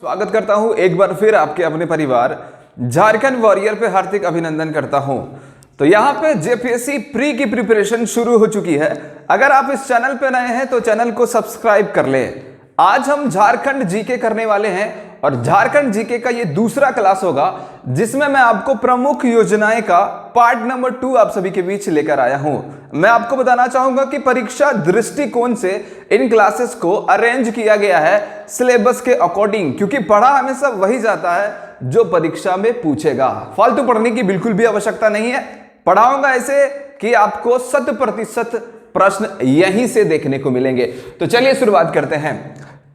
स्वागत करता हूं एक बार फिर आपके अपने परिवार झारखंड वॉरियर पे हार्दिक अभिनंदन करता हूं। तो यहां पे जेपीएससी प्री की प्रिपरेशन शुरू हो चुकी है। अगर आप इस चैनल पे नए हैं तो चैनल को सब्सक्राइब कर लें। आज हम झारखंड जीके करने वाले हैं और झारखंड जीके का ये दूसरा क्लास होगा जिसमें मैं आपको प्रमुख योजनाएं का पार्ट नंबर 2 आप सभी के बीच लेकर आया हूं। मैं आपको बताना चाहूंगा कि परीक्षा दृष्टिकोण से इन क्लासेस को अरेंज किया गया है सिलेबस के अकॉर्डिंग, क्योंकि पढ़ा हमेशा वही जाता है जो परीक्षा में पूछेगा। फालतू पढ़ने की बिल्कुल भी आवश्यकता नहीं है। पढ़ाऊंगा ऐसे कि आपको 100% प्रश्न यहीं से देखने को मिलेंगे। तो चलिए शुरुआत करते हैं।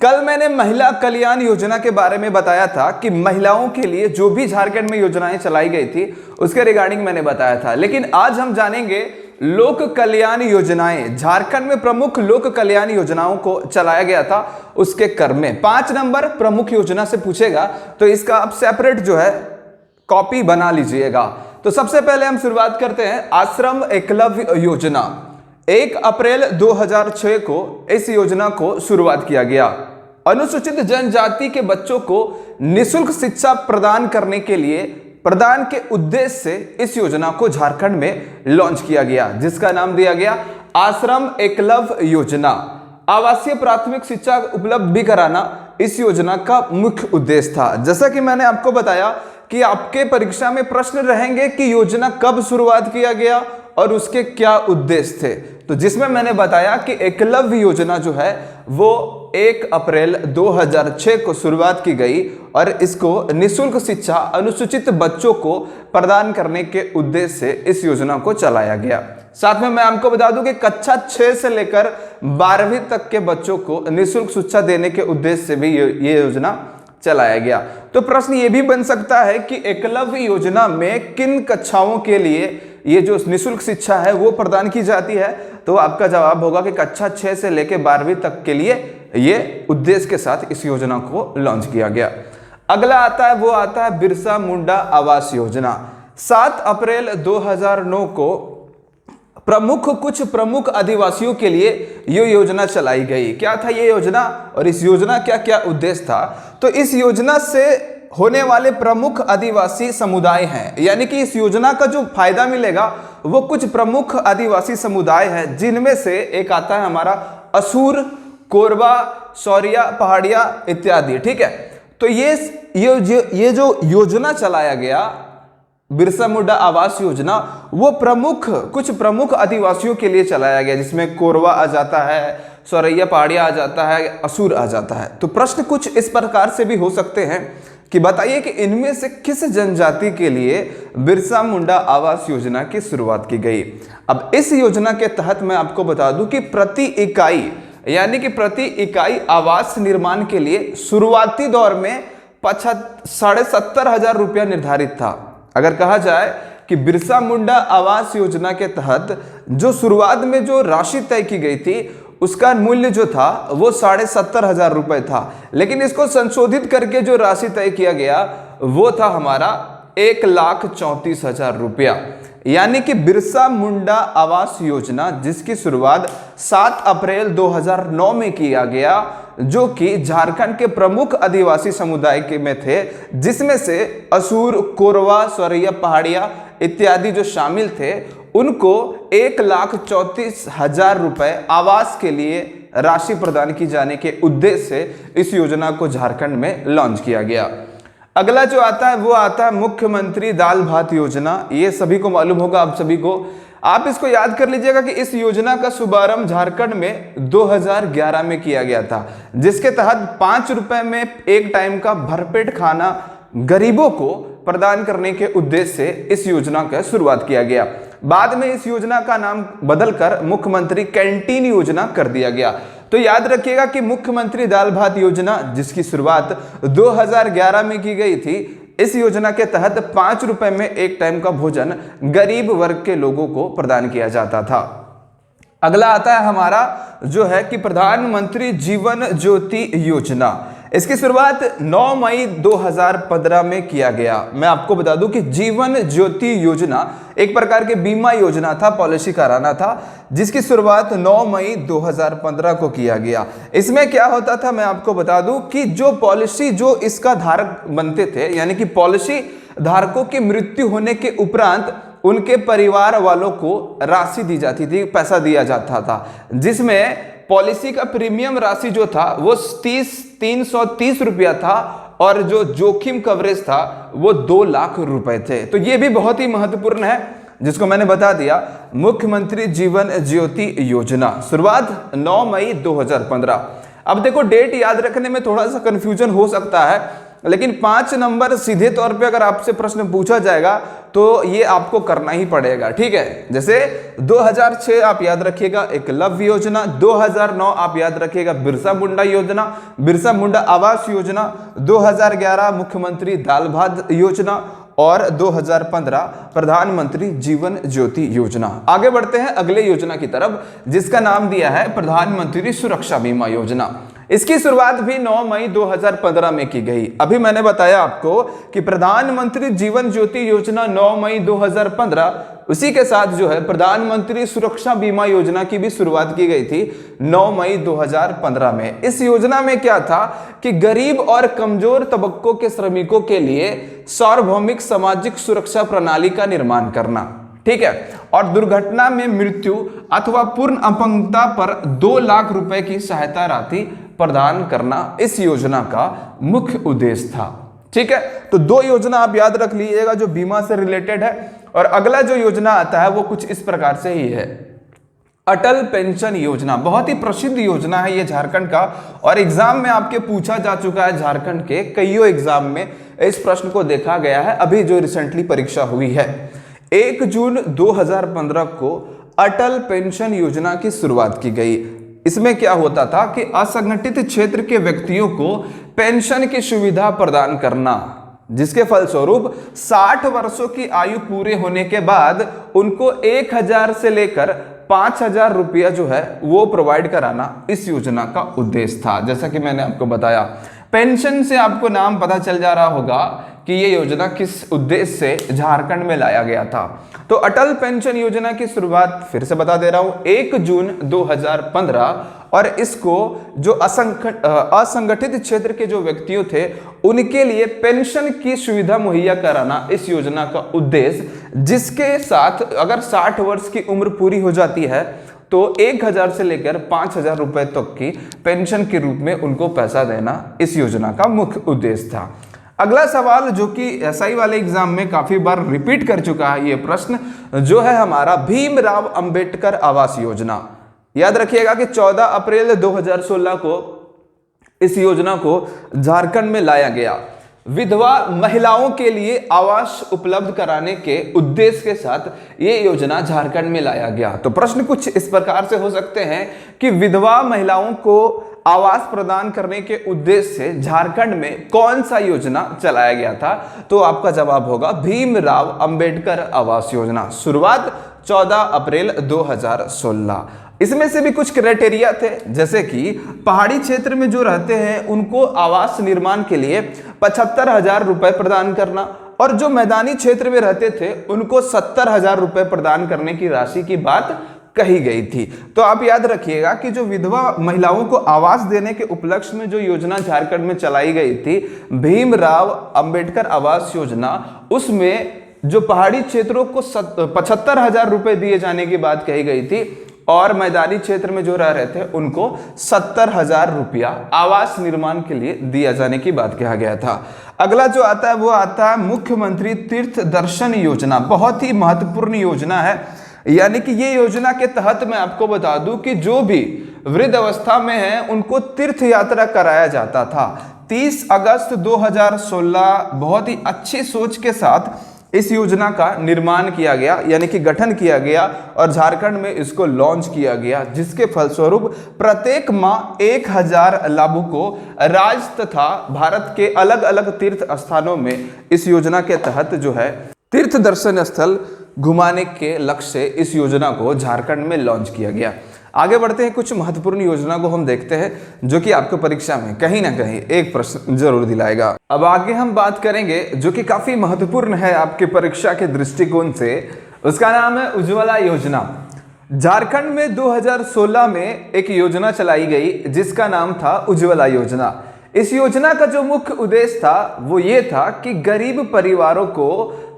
कल मैंने महिला कल्याण योजना के बारे में बताया था कि महिलाओं के लिए जो भी झारखंड में योजनाएं चलाई गई थी उसके रिगार्डिंग मैंने बताया था। लेकिन आज हम जानेंगे लोक कल्याण योजनाएं। झारखंड में प्रमुख लोक कल्याण योजनाओं को चलाया गया था उसके क्रम में 5 नंबर प्रमुख योजना से पूछेगा, तो इसका आप सेपरेट जो है कॉपी बना लीजिएगा। तो सबसे पहले हम शुरुआत करते हैं आश्रम एकलव्य योजना। 1 अप्रैल 2006 को इस योजना को शुरुआत किया गया। अनुसूचित जनजाति के बच्चों को निःशुल्क शिक्षा प्रदान करने के लिए प्रदान के उद्देश्य से इस योजना को झारखंड में लॉन्च किया गया, जिसका नाम दिया गया आश्रम एकलव्य योजना। आवासीय प्राथमिक शिक्षा उपलब्ध भी कराना इस योजना का मुख्य उद्देश्य था। जैसा कि मैंने आपको बताया कि आपके परीक्षा में प्रश्न रहेंगे कि योजना कब शुरुआत किया गया और उसके क्या उद्देश्य थे। तो जिसमें मैंने बताया कि एकलव्य योजना जो है वो 1 अप्रैल 2006 को शुरुआत की गई और इसको निःशुल्क शिक्षा अनुसूचित बच्चों को प्रदान करने के उद्देश्य से इस योजना को चलाया गया। साथ में मैं आपको बता दूं कि कक्षा 6 से लेकर 12वीं तक के बच्चों को निःशुल्क शिक्षा देने के उद्देश्य से भी ये योजना चलाया गया। तो प्रश्न ये भी बन सकता है कि एकलव्य योजना में किन कक्षाओं के लिए ये जो निःशुल्क शिक्षा है वो प्रदान की जाती है। तो आपका जवाब होगा कि कक्षा 6 से लेकर 12वीं तक के लिए ये उद्देश्य के साथ इस योजना को लॉन्च किया गया। अगला आता है बिरसा मुंडा आवास योजना। 7 अप्रैल 2009 को कुछ प्रमुख आदिवासियों के लिए ये योजना चलाई गई। क्या था ये योजना और इस योजना क्या क्या उद्देश्य था? तो इस योजना से होने वाले प्रमुख आदिवासी समुदाय हैं, यानी कि इस योजना का जो फायदा मिलेगा वो कुछ प्रमुख आदिवासी समुदाय हैं, जिनमें से एक आता है हमारा असुर, कोरवा, सौरिया, पहाड़िया इत्यादि। ठीक है, तो ये जो योजना चलाया गया बिरसा मुंडा आवास योजना वो कुछ प्रमुख आदिवासियों के लिए चलाया गया, जिसमें कोरवा आ जाता है, सौरैया पहाड़िया आ जाता है, असुर आ जाता है। तो प्रश्न कुछ इस प्रकार से भी हो सकते हैं कि बताइए कि इनमें से किस जनजाति के लिए बिरसा मुंडा आवास योजना की शुरुआत की गई। अब इस योजना के तहत मैं आपको बता दूं कि प्रति इकाई आवास निर्माण के लिए शुरुआती दौर में 75,500 रुपया निर्धारित था। अगर कहा जाए कि बिरसा मुंडा आवास योजना के तहत जो शुरुआत में जो राशि तय की गई थी उसका मूल्य जो था वो 75,500 रुपए था, लेकिन इसको संशोधित करके जो राशि तय किया गया वो था हमारा 1,34,000 रुपया। यानी कि बिरसा मुंडा आवास योजना जिसकी शुरुआत 7 अप्रैल 2009 में किया गया, जो कि झारखंड के प्रमुख आदिवासी समुदाय के में थे, जिसमें से असुर, कोरवा, सौरैया पहाड़िया इत्यादि जो शामिल थे, उनको 1,34,000 रुपए आवास के लिए राशि प्रदान की जाने के उद्देश्य से इस योजना को झारखंड में लॉन्च किया गया। अगला जो आता है वो आता है मुख्यमंत्री दाल भात योजना। ये सभी को मालूम होगा, आप सभी को, आप इसको याद कर लीजिएगा कि इस योजना का शुभारंभ झारखंड में 2011 में किया गया था, जिसके तहत 5 रुपए में एक टाइम का भरपेट खाना गरीबों को प्रदान करने के उद्देश्य से इस योजना का शुरुआत किया गया। बाद में इस योजना का नाम बदलकर मुख्यमंत्री कैंटीन योजना कर दिया गया। तो याद रखिएगा कि मुख्यमंत्री दाल भात योजना जिसकी शुरुआत 2011 में की गई थी, इस योजना के तहत 5 रुपए में एक टाइम का भोजन गरीब वर्ग के लोगों को प्रदान किया जाता था। अगला आता है हमारा जो है कि प्रधानमंत्री जीवन ज्योति योजना। इसकी शुरुआत 9 मई 2015 में किया गया। मैं आपको बता दूं कि जीवन ज्योति योजना एक प्रकार के बीमा योजना था, पॉलिसी कराना था, जिसकी शुरुआत 9 मई 2015 को किया गया। इसमें क्या होता था मैं आपको बता दूं कि जो पॉलिसी जो इसका धारक बनते थे, यानी कि पॉलिसी धारकों की मृत्यु होने के उपरांत उनके परिवार वालों को राशि दी जाती थी, पैसा दिया जाता था, जिसमें पॉलिसी का प्रीमियम राशि जो था वो 330 रुपया था और जो जोखिम कवरेज था वो 2 लाख रुपए थे। तो ये भी बहुत ही महत्वपूर्ण है, जिसको मैंने बता दिया, मुख्यमंत्री जीवन ज्योति योजना, शुरुआत 9 मई 2015। अब देखो डेट याद रखने में थोड़ा सा कंफ्यूजन हो सकता है, लेकिन 5 नंबर सीधे तौर पे अगर आपसे प्रश्न पूछा जाएगा तो ये आपको करना ही पड़ेगा, ठीक है। जैसे 2006 आप याद रखिएगा एकलव्य योजना, 2009 आप याद रखिएगा बिरसा मुंडा योजना, बिरसा मुंडा आवास योजना, 2011 मुख्यमंत्री दाल भात योजना और 2015 प्रधानमंत्री जीवन ज्योति योजना। आगे बढ़ते हैं अगले योजना की तरफ, जिसका नाम दिया है प्रधानमंत्री सुरक्षा बीमा योजना। इसकी शुरुआत भी 9 मई 2015 में की गई। अभी मैंने बताया आपको कि प्रधानमंत्री जीवन ज्योति योजना 9 मई 2015, उसी के साथ जो है प्रधानमंत्री सुरक्षा बीमा योजना की भी शुरुआत की गई थी 9 मई 2015 में। इस योजना में क्या था कि गरीब और कमजोर तबक्कों के श्रमिकों के लिए सार्वभौमिक सामाजिक सुरक्षा प्रणाली का निर्माण करना, ठीक है, और दुर्घटना में मृत्यु अथवा पूर्ण अपंगता पर 2 लाख रुपए की सहायता राशि प्रदान करना इस योजना का मुख्य उद्देश्य था, ठीक है। तो 2 योजना आप याद रख लीजिएगा जो बीमा से रिलेटेड है। और अगला जो योजना आता है वो कुछ इस प्रकार से ही है, अटल पेंशन योजना। बहुत ही प्रसिद्ध योजना है ये झारखंड का, और एग्जाम में आपके पूछा जा चुका है, झारखंड के कईयों एग्जाम में इस प्रश्न को देखा गया है। अभी जो रिसेंटली परीक्षा हुई है 1 जून 2015 को अटल पेंशन योजना की शुरुआत की गई। इसमें क्या होता था कि असंगठित क्षेत्र के व्यक्तियों को पेंशन की सुविधा प्रदान करना, जिसके फलस्वरूप 60 वर्षों की आयु पूरे होने के बाद उनको 1000 से लेकर 5000 रुपया जो है वो प्रोवाइड कराना इस योजना का उद्देश्य था। जैसा कि मैंने आपको बताया, पेंशन से आपको नाम पता चल जा रहा होगा कि ये योजना किस उद्देश्य से झारखंड में लाया गया था। तो अटल पेंशन योजना की शुरुआत फिर से बता दे रहा हूं 1 जून 2015, और इसको जो असंगठित क्षेत्र के जो व्यक्तियों थे उनके लिए पेंशन की सुविधा मुहैया कराना इस योजना का उद्देश्य, जिसके साथ अगर 60 वर्ष की उम्र पूरी हो जाती है तो 1000 से लेकर 5000 रुपए तक की पेंशन के रूप में उनको पैसा देना इस योजना का मुख्य उद्देश्य था। अगला सवाल जो कि एसआई वाले एग्जाम में काफी बार रिपीट कर चुका है ये प्रश्न, जो है हमारा भीमराव अंबेडकर आवास योजना। याद रखिएगा कि 14 अप्रैल 2016 को इस योजना को झारखंड में लाया गया। विधवा महिलाओं के लिए आवास उपलब्ध कराने के उद्देश्य के साथ ये योजना झारखंड में लाया गया। तो प्रश्न कुछ इस प्रकार से हो सकते हैं कि विधवा महिलाओं को आवास प्रदान करने के उद्देश्य से झारखंड में कौन सा योजना चलाया गया था, तो आपका जवाब होगा भीमराव अंबेडकर आवास योजना, शुरुआत 14 अप्रैल 2016। इसमें से भी कुछ क्राइटेरिया थे, जैसे कि पहाड़ी क्षेत्र में जो रहते हैं उनको आवास निर्माण के लिए 75,000 रुपए प्रदान करना, और जो मैदानी क्षेत्र में रहते थे उनको 70,000 रुपए प्रदान करने की राशि की बात कही गई थी। तो आप याद रखिएगा कि जो विधवा महिलाओं को आवास देने के उपलक्ष्य में जो योजना झारखंड में चलाई गई थी भीमराव अंबेडकर आवास योजना, उसमें जो पहाड़ी क्षेत्रों को 75,000 रुपए दिए जाने की बात कही गई थी, और मैदानी क्षेत्र में जो रह रहे थे उनको 70,000 रुपया आवास निर्माण के लिए दिया जाने की बात कहा गया था। अगला जो आता है वो आता है मुख्यमंत्री तीर्थ दर्शन योजना। बहुत ही महत्वपूर्ण योजना है, यानी कि ये योजना के तहत मैं आपको बता दूं कि जो भी वृद्ध अवस्था में है उनको तीर्थ यात्रा कराया जाता था। 30 अगस्त 2016 बहुत ही अच्छी सोच के साथ इस योजना का निर्माण किया गया, यानी कि गठन किया गया, और झारखंड में इसको लॉन्च किया गया, जिसके फलस्वरूप प्रत्येक माह 1000 लाभुकों राज्य तथा भारत के अलग अलग तीर्थ स्थानों में इस योजना के तहत जो है तीर्थ दर्शन स्थल घुमाने के लक्ष्य से इस योजना को झारखंड में लॉन्च किया गया। आगे बढ़ते हैं, कुछ महत्वपूर्ण योजना को हम देखते हैं जो कि आपको परीक्षा में कहीं ना कहीं एक प्रश्न जरूर दिलाएगा। अब आगे हम बात करेंगे जो कि काफी महत्वपूर्ण है आपके परीक्षा के दृष्टिकोण से, उसका नाम है उज्ज्वला योजना। झारखंड में 2016 में एक योजना चलाई गई जिसका नाम था उज्ज्वला योजना। इस योजना का जो मुख्य उद्देश्य था वो ये था कि गरीब परिवारों को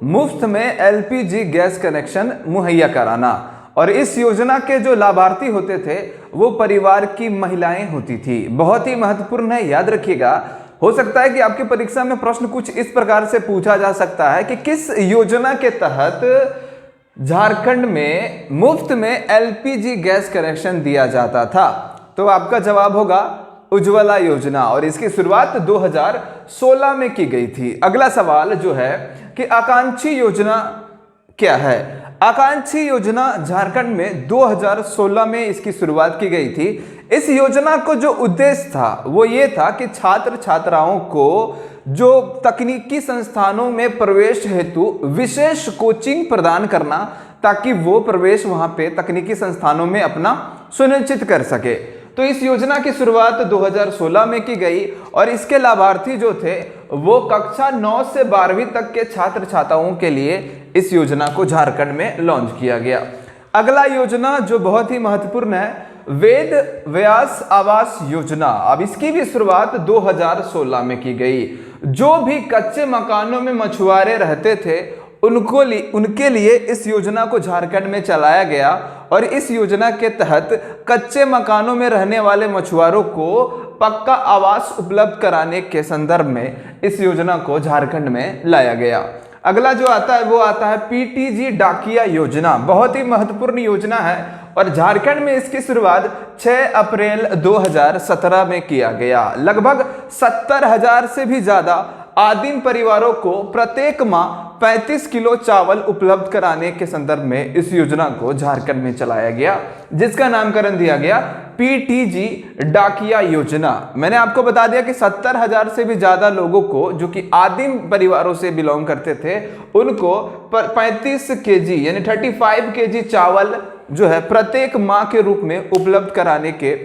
मुफ्त में एलपीजी गैस कनेक्शन मुहैया कराना, और इस योजना के जो लाभार्थी होते थे वो परिवार की महिलाएं होती थी। बहुत ही महत्वपूर्ण है, याद रखिएगा। हो सकता है कि आपकी परीक्षा में प्रश्न कुछ इस प्रकार से पूछा जा सकता है कि किस योजना के तहत झारखंड में मुफ्त में एलपीजी गैस कनेक्शन दिया जाता था। तो आपका जवाब होगा उज्ज्वला योजना, और इसकी शुरुआत 2016 में की गई थी। अगला सवाल जो है कि आकांक्षी योजना क्या है। आकांक्षी योजना झारखंड में 2016 में इसकी शुरुआत की गई थी। इस योजना को जो उद्देश्य था वो ये था कि छात्र छात्राओं को जो तकनीकी संस्थानों में प्रवेश हेतु विशेष कोचिंग प्रदान करना, ताकि वो प्रवेश वहां पे तकनीकी संस्थानों में अपना सुनिश्चित कर सके। तो इस योजना की शुरुआत 2016 में की गई, और इसके लाभार्थी जो थे वो कक्षा 9 से 12वीं तक के छात्र छात्राओं के लिए इस योजना को झारखंड में लॉन्च किया गया। अगला योजना जो बहुत ही महत्वपूर्ण है, वेद व्यास आवास योजना। अब इसकी भी शुरुआत 2016 में की गई। जो भी कच्चे मकानों में मछुआरे रहते थे उनके लिए इस योजना को झारखंड में चलाया गया, और इस योजना के तहत कच्चे मकानों में रहने वाले मछुआरों को पक्का आवास उपलब्ध कराने के संदर्भ में इस योजना को झारखंड में लाया गया। अगला जो आता है वो आता है पीटीजी डाकिया योजना। बहुत ही महत्वपूर्ण योजना है, और झारखंड में इसकी शुरुआत 6 अप्रैल 2017 में किया गया। लगभग 70,000 से भी ज्यादा आदिम परिवारों को प्रत्येक माह 35 किलो चावल उपलब्ध कराने के संदर्भ में इस योजना को झारखंड में चलाया गया, जिसका नामकरण दिया गया पीटीजी डाकिया योजना। मैंने आपको बता दिया कि 70,000 से भी ज्यादा लोगों को जो कि आदिम परिवारों से बिलोंग करते थे उनको 35 केजी यानी 35 केजी चावल जो है प्रत्येक माह के रूप में उपलब्ध कराने के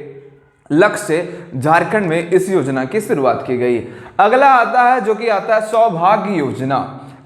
लक्ष्य से झारखंड में इस योजना की शुरुआत की गई। अगला आता है जो कि आता है सौभाग्य योजना।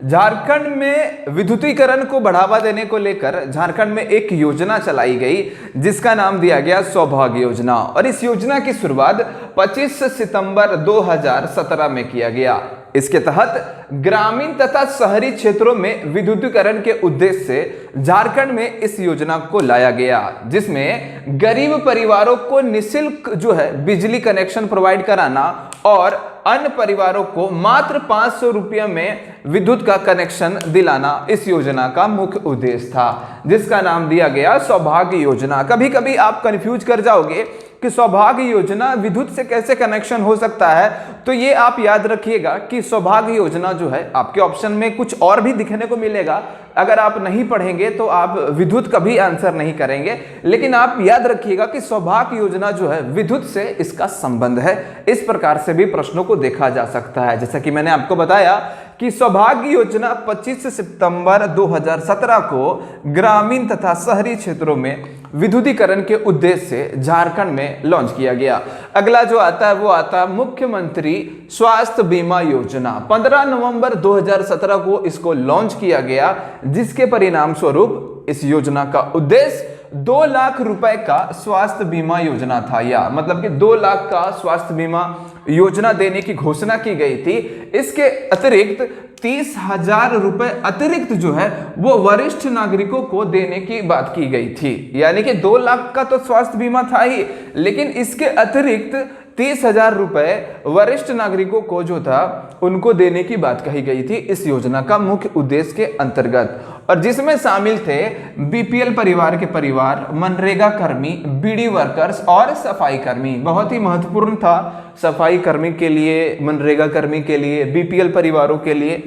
झारखंड में विद्युतीकरण को बढ़ावा देने को लेकर झारखंड में एक योजना चलाई गई जिसका नाम दिया गया सौभाग्य योजना, और इस योजना की शुरुआत 25 सितंबर 2017 में किया गया। इसके तहत ग्रामीण तथा शहरी क्षेत्रों में विद्युतीकरण के उद्देश्य से झारखंड में इस योजना को लाया गया, जिसमें गरीब परिवारों को निःशुल्क जो है बिजली कनेक्शन प्रोवाइड कराना और अन्य परिवारों को मात्र 500 रुपये में विद्युत का कनेक्शन दिलाना इस योजना का मुख्य उद्देश्य था, जिसका नाम दिया गया सौभाग्य योजना। कभी कभी आप कंफ्यूज कर जाओगे कि सौभाग्य योजना विद्युत से कैसे कनेक्शन हो सकता है, तो ये आप याद रखिएगा कि सौभाग्य योजना जो है आपके ऑप्शन में कुछ और भी दिखने को मिलेगा। अगर आप नहीं पढ़ेंगे तो आप विद्युत कभी आंसर नहीं करेंगे, लेकिन आप याद रखिएगा कि सौभाग्य योजना जो है विद्युत से इसका संबंध है। इस प्रकार से भी प्रश्नों को देखा जा सकता है। जैसा कि मैंने आपको बताया कि सौभाग्य योजना 25 सितंबर 2017 को ग्रामीण तथा शहरी क्षेत्रों में विद्युतीकरण के उद्देश्य से झारखंड में लॉन्च किया गया। अगला जो आता है वो आता है मुख्यमंत्री स्वास्थ्य बीमा योजना। 15 नवंबर 2017 को इसको लॉन्च किया गया, जिसके परिणाम स्वरूप इस योजना का उद्देश्य 2 लाख रुपए का स्वास्थ्य बीमा योजना था, या मतलब कि 2 लाख का स्वास्थ्य बीमा योजना देने की घोषणा की गई थी। इसके अतिरिक्त 30,000 रुपए अतिरिक्त जो है वो वरिष्ठ नागरिकों को देने की बात की गई थी। यानी कि 2 लाख का तो स्वास्थ्य बीमा था ही, लेकिन इसके अतिरिक्त 30,000 रुपए वरिष्ठ नागरिकों को जो था उनको देने की बात कही गई थी इस योजना का मुख्य उद्देश्य के अंतर्गत, और जिसमें शामिल थे बीपीएल परिवार के परिवार, मनरेगा कर्मी, बीडी वर्कर्स और सफाई कर्मी। बहुत ही महत्वपूर्ण था सफाई कर्मी के लिए, मनरेगा कर्मी के लिए, बीपीएल परिवारों के लिए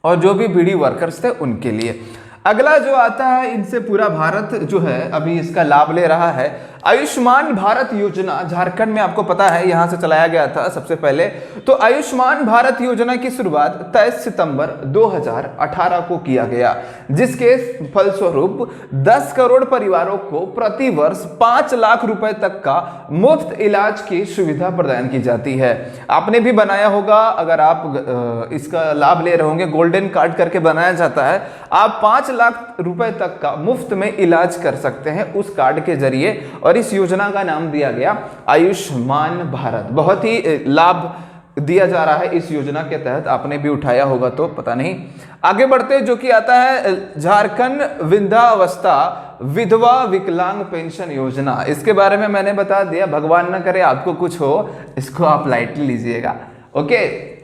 और जो भी बीडी वर्कर्स थे उनके लिए। अगला जो आता है, इनसे पूरा भारत जो है अभी इसका लाभ ले रहा है। आयुष्मान भारत योजना झारखंड में आपको पता है यहां से चलाया गया था सबसे पहले। तो आयुष्मान भारत योजना की शुरुआत 23 सितंबर 2018 को किया गया, जिसके फलस्वरूप 10 करोड़ परिवारों को प्रति वर्ष 5 लाख रुपए तक का मुफ्त इलाज की सुविधा प्रदान की जाती है। आपने भी बनाया होगा, अगर आप इसका लाभ ले रहे होंगे, गोल्डन कार्ड करके बनाया जाता है। आप 5 लाख रुपए तक का मुफ्त में इलाज कर सकते हैं उस कार्ड के जरिए, और इस योजना का नाम दिया गया आयुष्मान भारत। बहुत ही लाभ दिया जा रहा है इस योजना के तहत, आपने भी उठाया होगा तो पता नहीं। आगे बढ़ते जो कि आता है झारखंड वृद्धावस्था विधवा विकलांग पेंशन योजना। इसके बारे में मैंने बता दिया, भगवान ना करे आपको कुछ हो, इसको आप लाइटली लीजिएगा, ओके।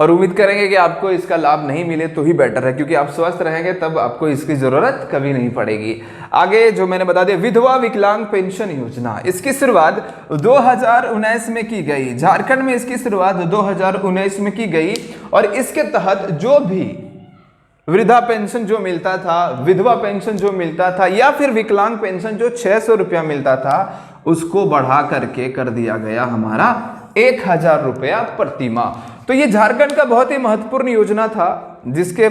और उम्मीद करेंगे कि आपको इसका लाभ नहीं मिले तो ही बेटर है, क्योंकि आप स्वस्थ रहेंगे तब आपको इसकी जरूरत कभी नहीं पड़ेगी। आगे जो मैंने बता दिया, विधवा विकलांग पेंशन योजना, इसकी शुरुआत 2019 में की गई। झारखंड में इसकी शुरुआत 2019 में की गई, और इसके तहत जो भी वृद्धा पेंशन जो मिलता था, विधवा पेंशन जो मिलता था, या फिर विकलांग पेंशन जो 600 रुपया मिलता था, उसको बढ़ा करके कर दिया गया हमारा 1000 रुपया प्रति माह। तो ये झारखंड का बहुत ही महत्वपूर्ण योजना था, जिसके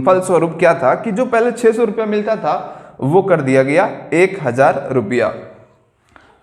फलस्वरूप क्या था कि जो पहले 600 रुपया मिलता था वो कर दिया गया 1000 रुपया।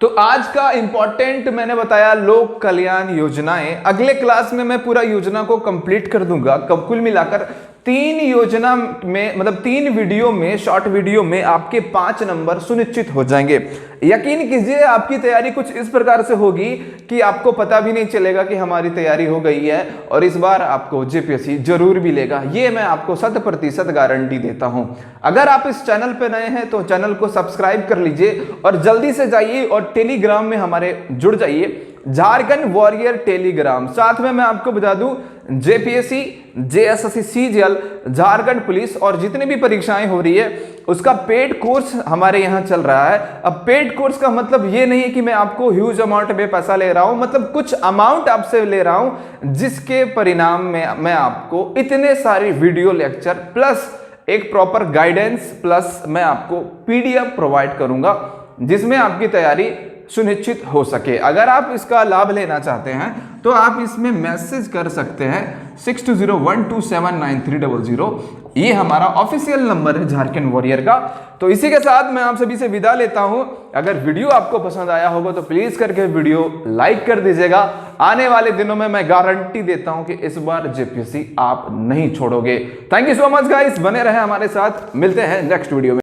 तो आज का इंपॉर्टेंट मैंने बताया लोक कल्याण योजनाएं। अगले क्लास में मैं पूरा योजना को कंप्लीट कर दूंगा। कुल मिलाकर 3 योजना में, मतलब 3 वीडियो में, शॉर्ट वीडियो में आपके 5 नंबर सुनिश्चित हो जाएंगे। यकीन कीजिए आपकी तैयारी कुछ इस प्रकार से होगी कि आपको पता भी नहीं चलेगा कि हमारी तैयारी हो गई है, और इस बार आपको जेपीएससी जरूर भी लेगा, ये मैं आपको 100% गारंटी देता हूं। अगर आप इस चैनल पे नए हैं तो चैनल को सब्सक्राइब कर लीजिए, और जल्दी से जाइए और टेलीग्राम में हमारे जुड़ जाइए, झारखंड वॉरियर टेलीग्राम। साथ में मैं आपको बता दूं, JPSC, JSSC, CGL, Jharkhand police और जितनी भी परीक्षाएं हो रही है उसका पेड कोर्स हमारे यहाँ चल रहा है। अब पेड कोर्स का मतलब ये नहीं है कि मैं आपको ह्यूज अमाउंट में पैसा ले रहा हूं, मतलब कुछ अमाउंट आपसे ले रहा हूं, जिसके परिणाम में मैं आपको इतने सारे वीडियो लेक्चर प्लस एक प्रॉपर गाइडेंस प्लस मैं आपको पीडीएफ प्रोवाइड करूंगा, जिसमें आपकी तैयारी सुनिश्चित हो सके। अगर आप इसका लाभ लेना चाहते हैं तो आप इसमें मैसेज कर सकते हैं 6201279300। ये हमारा ऑफिशियल नंबर है झारखंड वॉरियर का। तो इसी के साथ मैं आप सभी से विदा लेता हूं। अगर वीडियो आपको पसंद आया होगा तो प्लीज करके वीडियो लाइक कर दीजिएगा। आने वाले दिनों में मैं गारंटी देता हूं कि इस बार जेपीएससी आप नहीं छोड़ोगे। Thank you so much guys, बने रहे हमारे साथ, मिलते हैं नेक्स्ट वीडियो में।